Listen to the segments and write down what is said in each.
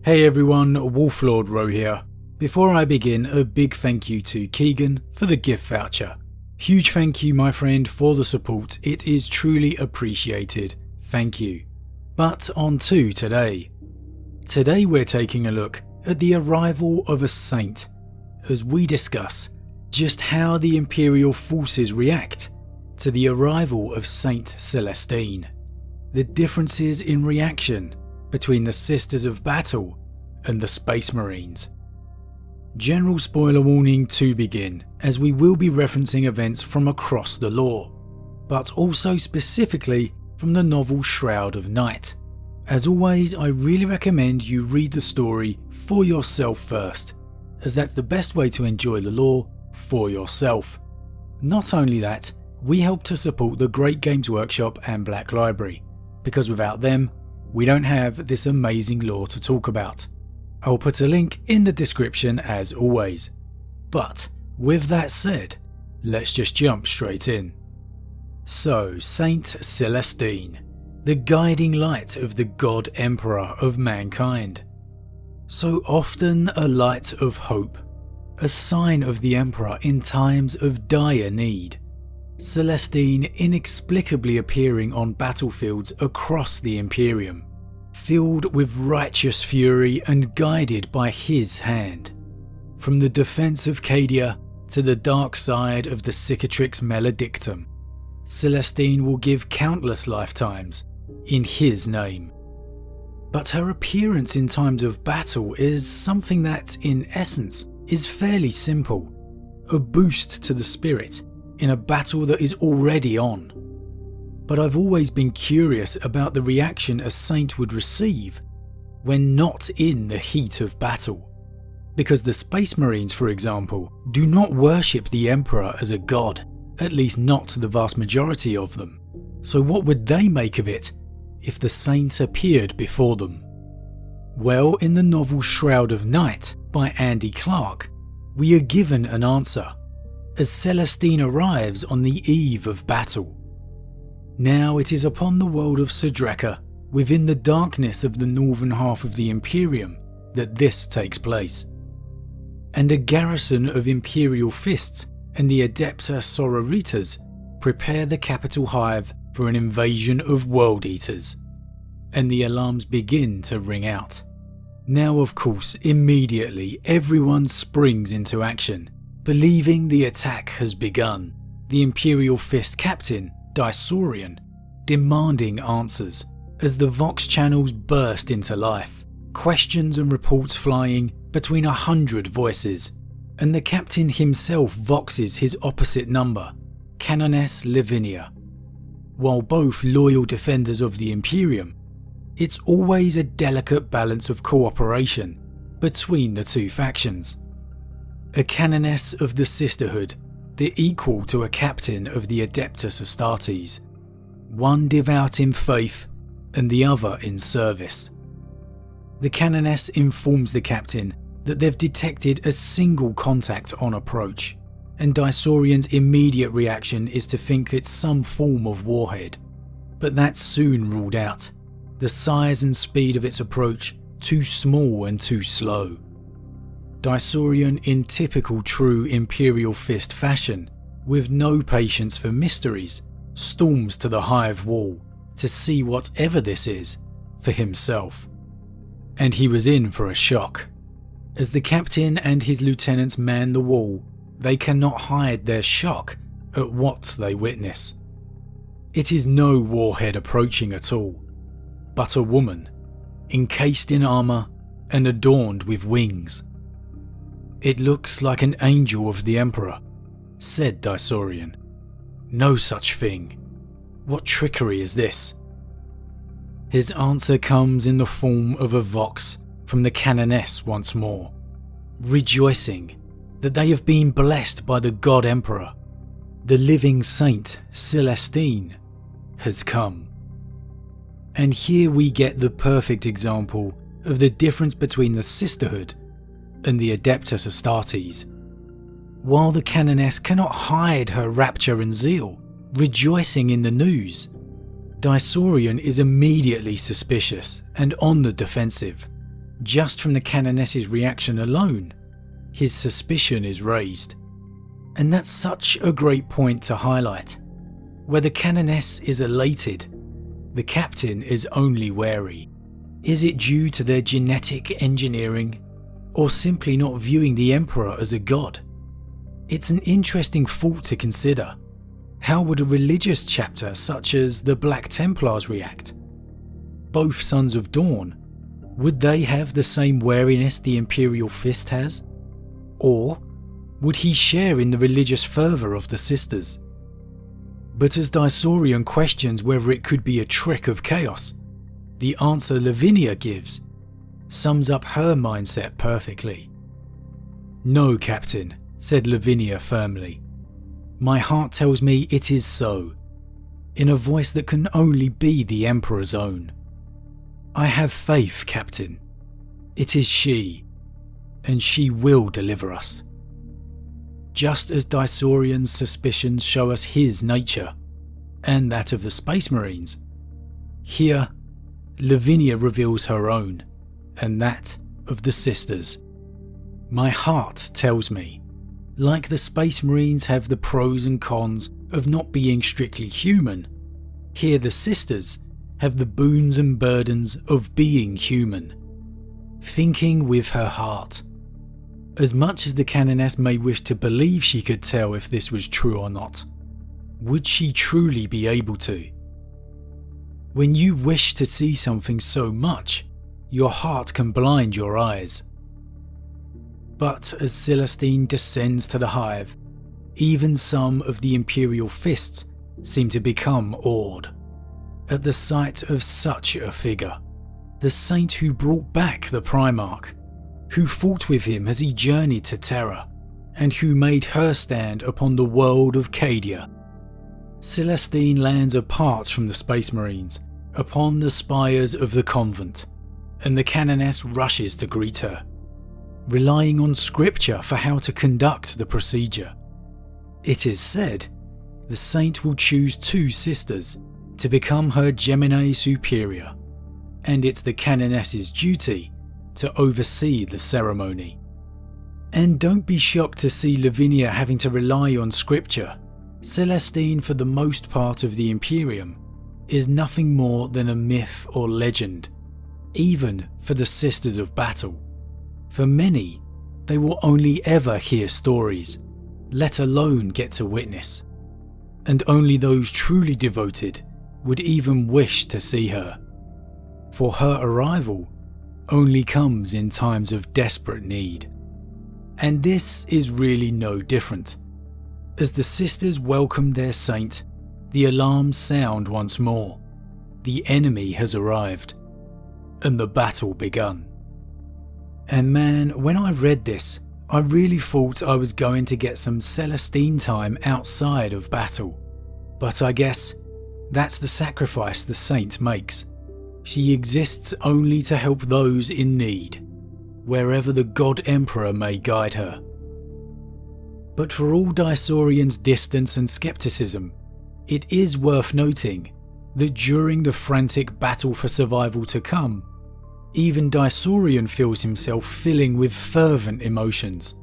Hey everyone, Wolf Lord Rho here. Before I begin, a big thank you to Keegan for the gift voucher. Huge thank you, my friend, for the support. It is truly appreciated. Thank you. But on to today. Today we're taking a look at the arrival of a saint, as we discuss just how the Imperial Forces react to the arrival of Saint Celestine, the differences in reaction between the Sisters of Battle and the Space Marines. General spoiler warning to begin, as we will be referencing events from across the lore, but also specifically from the novel Shroud of Night. As always, I really recommend you read the story for yourself first, as that's the best way to enjoy the lore for yourself. Not only that, we help to support the great Games Workshop and Black Library, because without them, we don't have this amazing lore to talk about. I'll put a link in the description as always. But with that said, let's just jump straight in. So, Saint Celestine, the guiding light of the God Emperor of mankind. So often a light of hope, a sign of the Emperor in times of dire need. Celestine inexplicably appearing on battlefields across the Imperium, filled with righteous fury and guided by his hand. From the defense of Cadia to the dark side of the Cicatrix Maledictum, Celestine will give countless lifetimes in his name. But her appearance in times of battle is something that, in essence, is fairly simple, a boost to the spirit in a battle that is already on. But I've always been curious about the reaction a saint would receive when not in the heat of battle. Because the Space Marines, for example, do not worship the Emperor as a god, at least not the vast majority of them. So what would they make of it if the saint appeared before them? Well, in the novel Shroud of Night by Andy Clark, we are given an answer, as Celestine arrives on the eve of battle. Now it is upon the world of Sedreka, within the darkness of the northern half of the Imperium, that this takes place. And a garrison of Imperial Fists and the Adepta Sororitas prepare the capital hive for an invasion of World Eaters. And the alarms begin to ring out. Now of course, immediately everyone springs into action, believing the attack has begun. The Imperial Fist captain, Daisorian, demanding answers as the Vox channels burst into life, questions and reports flying between 100 voices, and the captain himself voxes his opposite number, Canoness Lavinia. While both loyal defenders of the Imperium, it's always a delicate balance of cooperation between the two factions. A Canoness of the Sisterhood, the equal to a captain of the Adepta Sororitas, one devout in faith and the other in service. The Canoness informs the captain that they've detected a single contact on approach, and Daisorian's immediate reaction is to think it's some form of warhead, but that's soon ruled out. The size and speed of its approach too small and too slow. Daisorian, in typical true Imperial Fist fashion, with no patience for mysteries, storms to the hive wall to see whatever this is for himself. And he was in for a shock. As the captain and his lieutenants man the wall, they cannot hide their shock at what they witness. It is no warhead approaching at all, but a woman, encased in armour and adorned with wings. "It looks like an angel of the Emperor," said Daisorian. "No such thing. What trickery is this?" His answer comes in the form of a vox from the Canoness once more, rejoicing that they have been blessed by the God Emperor. The living Saint Celestine has come. And here we get the perfect example of the difference between the Sisterhood and the Adepta Sororitas. While the Canoness cannot hide her rapture and zeal, rejoicing in the news, Daisorian is immediately suspicious and on the defensive, just from the Canoness's reaction alone, his suspicion is raised. And that's such a great point to highlight. Where the Canoness is elated, the captain is only wary. Is it due to their genetic engineering, or simply not viewing the Emperor as a god? It's an interesting thought to consider. How would a religious chapter such as the Black Templars react? Both Sons of Dawn, would they have the same wariness the Imperial Fist has? Or would he share in the religious fervour of the sisters? But as Daisorian questions whether it could be a trick of chaos, the answer Lavinia gives sums up her mindset perfectly. "No, Captain," said Lavinia firmly. "My heart tells me it is so," in a voice that can only be the Emperor's own. "I have faith, Captain. It is she, and she will deliver us." Just as Daisorian's suspicions show us his nature, and that of the Space Marines, here Lavinia reveals her own, and that of the sisters. "My heart tells me, like the Space Marines have the pros and cons of not being strictly human, here the sisters have the boons and burdens of being human." Thinking with her heart. As much as the Canoness may wish to believe she could tell if this was true or not, would she truly be able to? When you wish to see something so much, your heart can blind your eyes. But as Celestine descends to the hive, even some of the Imperial Fists seem to become awed at the sight of such a figure. The saint who brought back the Primarch, who fought with him as he journeyed to Terra, and who made her stand upon the world of Cadia. Celestine lands apart from the Space Marines, upon the spires of the convent, and the Canoness rushes to greet her, relying on scripture for how to conduct the procedure. It is said the saint will choose 2 sisters to become her Gemini Superior, and it's the Canoness's duty to oversee the ceremony. And don't be shocked to see Lavinia having to rely on scripture. Celestine, for the most part of the Imperium, is nothing more than a myth or legend, even for the Sisters of Battle. For many, they will only ever hear stories, let alone get to witness. And only those truly devoted would even wish to see her. For her arrival only comes in times of desperate need. And this is really no different. As the sisters welcome their saint, the alarms sound once more. The enemy has arrived, and the battle begun. And man, when I read this, I really thought I was going to get some Celestine time outside of battle. But I guess that's the sacrifice the saint makes. She exists only to help those in need, wherever the God Emperor may guide her. But for all Daisorian's distance and skepticism, it is worth noting that during the frantic battle for survival to come, even Daisorian feels himself filling with fervent emotions,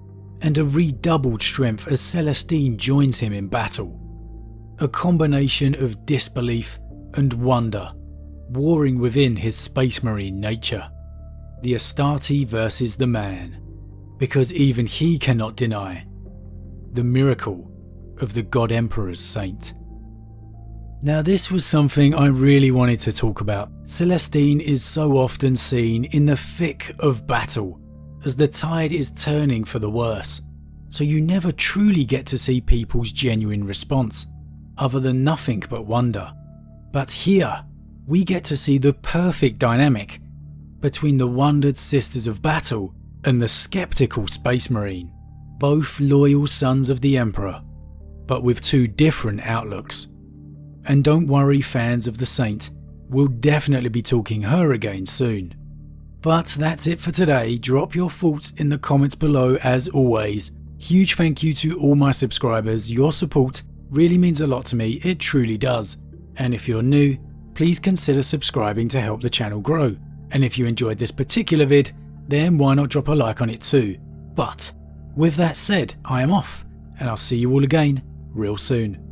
and a redoubled strength as Celestine joins him in battle. A combination of disbelief and wonder, warring within his Space Marine nature. The Astarte versus the man, because even he cannot deny the miracle of the God Emperor's saint. Now this was something I really wanted to talk about. Celestine is so often seen in the thick of battle, as the tide is turning for the worse, so you never truly get to see people's genuine response, other than nothing but wonder. But here, we get to see the perfect dynamic between the wondered Sisters of Battle and the skeptical Space Marine, both loyal sons of the Emperor, but with 2 different outlooks. And don't worry, fans of the Saint, we'll definitely be talking her again soon. But that's it for today. Drop your thoughts in the comments below as always. Huge thank you to all my subscribers. Your support really means a lot to me, it truly does. And if you're new, please consider subscribing to help the channel grow. And if you enjoyed this particular vid, then why not drop a like on it too. But with that said, I am off, and I'll see you all again real soon.